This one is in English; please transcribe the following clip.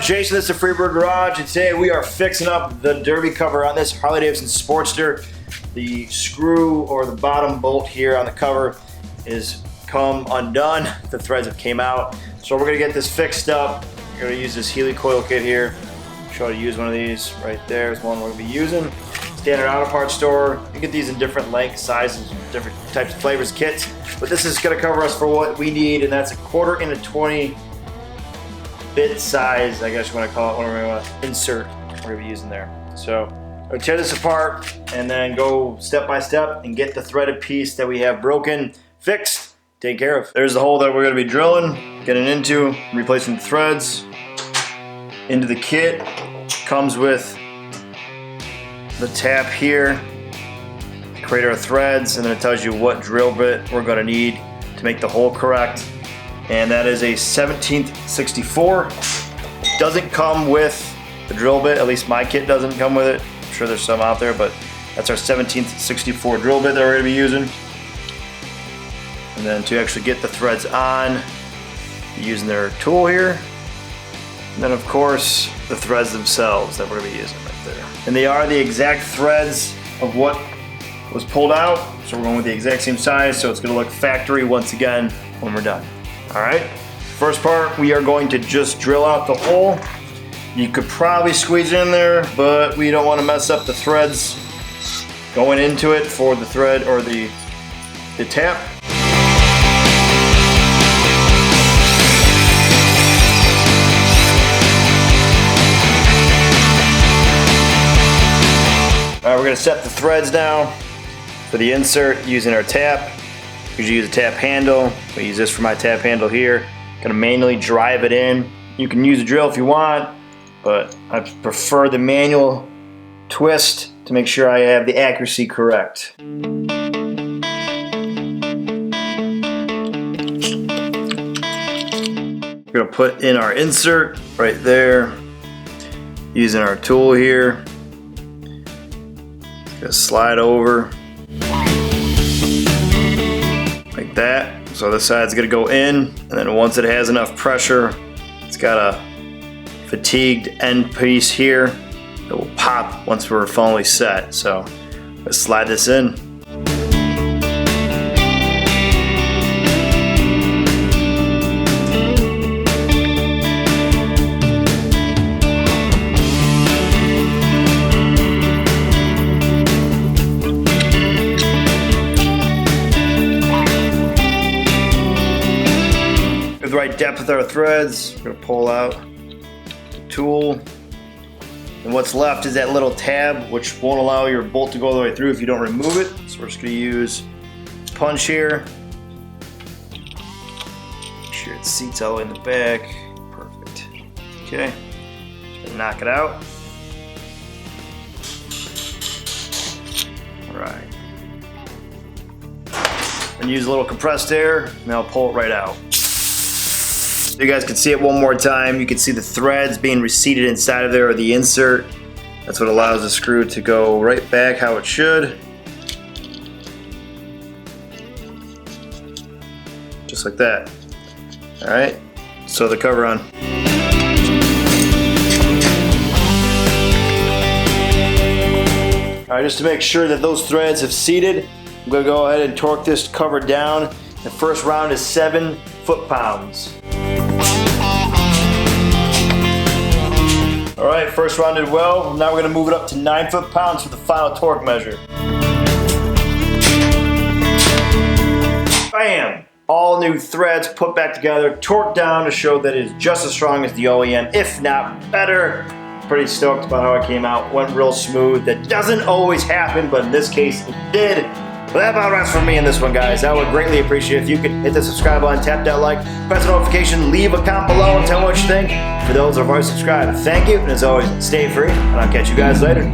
Jason, this is the Freebird Garage, and today we are fixing up the Derby cover on this Harley Davidson Sportster. The screw or the bottom bolt here on the cover is come undone. The threads have came out. So we're gonna get this fixed up. We're gonna use this HeliCoil kit here. Show how to use one of these right there is one we're gonna be using. Standard auto parts store. You get these in different lengths, sizes, different types of flavors kits. But this is gonna cover us for what we need, and that's a 1/4 into 20 bit size, I guess you want to call it, whatever you want to insert we're going to be using there. So I'll tear this apart and then go step by step and get the threaded piece that we have broken fixed, taken care of. There's the hole that we're going to be drilling, getting into, replacing the threads into the kit. Comes with the tab here to create our threads, and then it tells you what drill bit we're going to need to make the hole correct. And that is a 17th 64. Doesn't come with the drill bit, at least my kit doesn't come with it. I'm sure there's some out there, but that's our 17th 64 drill bit that we're gonna be using. And then to actually get the threads on, using their tool here. And then of course, the threads themselves that we're gonna be using right there. And they are the exact threads of what was pulled out. So we're going with the exact same size, so it's gonna look factory once again when we're done. All right, first part, we are going to just drill out the hole. You could probably squeeze it in there, but we don't want to mess up the threads going into it for the thread or the tap. All right, we're gonna set the threads down for the insert using our tap. Usually use a tap handle. We use this for my tap handle here. Gonna manually drive it in. You can use a drill if you want, but I prefer the manual twist to make sure I have the accuracy correct. We're gonna put in our insert right there, using our tool here. Gonna slide over. Like that. So this side's gonna go in, and then once it has enough pressure, it's got a fatigued end piece here that will pop once we're fully set. So let's slide this in. The right depth with our threads, we're gonna pull out the tool, and what's left is that little tab which won't allow your bolt to go all the way through if you don't remove it. So we're just gonna use this punch here, make sure it seats all the way in the back. Perfect. Okay, just gonna knock it out. All right, and use a little compressed air, and I'll pull it right out. So you guys can see it one more time. You can see the threads being reseated inside of there, or the insert. That's what allows the screw to go right back how it should. Just like that. All right, sew the cover on. All right, just to make sure that those threads have seated, I'm gonna go ahead and torque this cover down. The first round is 7 foot-pounds. All right, first round did well. Now we're gonna move it up to 9 foot-pounds for the final torque measure. Bam! All new threads put back together, torqued down to show that it is just as strong as the OEM, if not better. Pretty stoked about how it came out. Went real smooth. That doesn't always happen, but in this case it did. Well, that about wraps for me in this one, guys. I would greatly appreciate if you could hit the subscribe button, tap that like, press the notification, leave a comment below, and tell me what you think. For those that have already subscribed, thank you, and as always, stay free, and I'll catch you guys later.